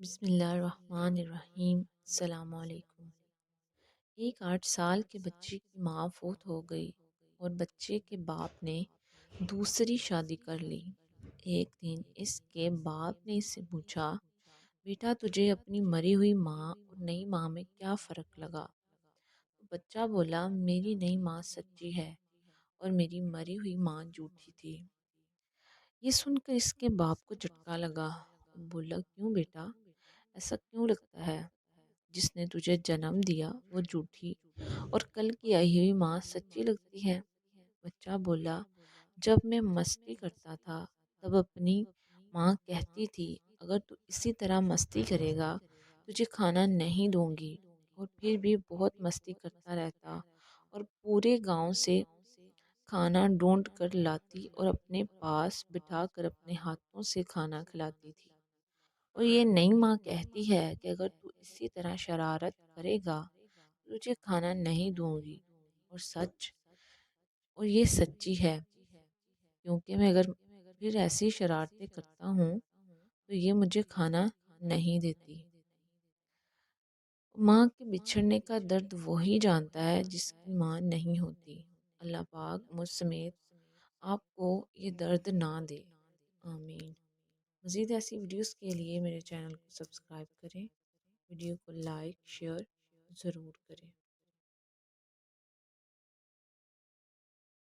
बिस्मिल्लाहिर्रहमानिर्रहीम। अस्सलामुअलैकुम। एक 8 साल के बच्चे की माँ फोत हो गई और बच्चे के बाप ने दूसरी शादी कर ली। एक दिन इसके बाप ने इससे पूछा, बेटा तुझे अपनी मरी हुई माँ और नई माँ में क्या फ़र्क लगा? तो बच्चा बोला, मेरी नई माँ सच्ची है और मेरी मरी हुई माँ झूठी थी। ये सुनकर इसके बाप को झटका लगा। बोला, क्यों बेटा, ऐसा क्यों लगता है? जिसने तुझे जन्म दिया वो झूठी और कल की आई हुई माँ सच्ची लगती है। बच्चा बोला, जब मैं मस्ती करता था तब अपनी माँ कहती थी, अगर तू इसी तरह मस्ती करेगा तुझे खाना नहीं दूंगी। और फिर भी बहुत मस्ती करता रहता और पूरे गांव से खाना ढूंढ कर लाती और अपने पास बिठा कर अपने हाथों से खाना खिलाती थी। और ये नई माँ कहती है कि अगर तू इसी तरह शरारत करेगा तो तुझे खाना नहीं दूंगी। और सच, और ये सच्ची है, क्योंकि मैं अगर फिर ऐसी शरारतें करता हूँ तो ये मुझे खाना नहीं देती। माँ के बिछड़ने का दर्द वही जानता है जिसकी माँ नहीं होती। अल्लाह पाक मुझ समेत आपको ये दर्द ना दे। आमीन। मज़ीद ऐसी वीडियोस के लिए मेरे चैनल को सब्सक्राइब करें, वीडियो को लाइक शेयर ज़रूर करें।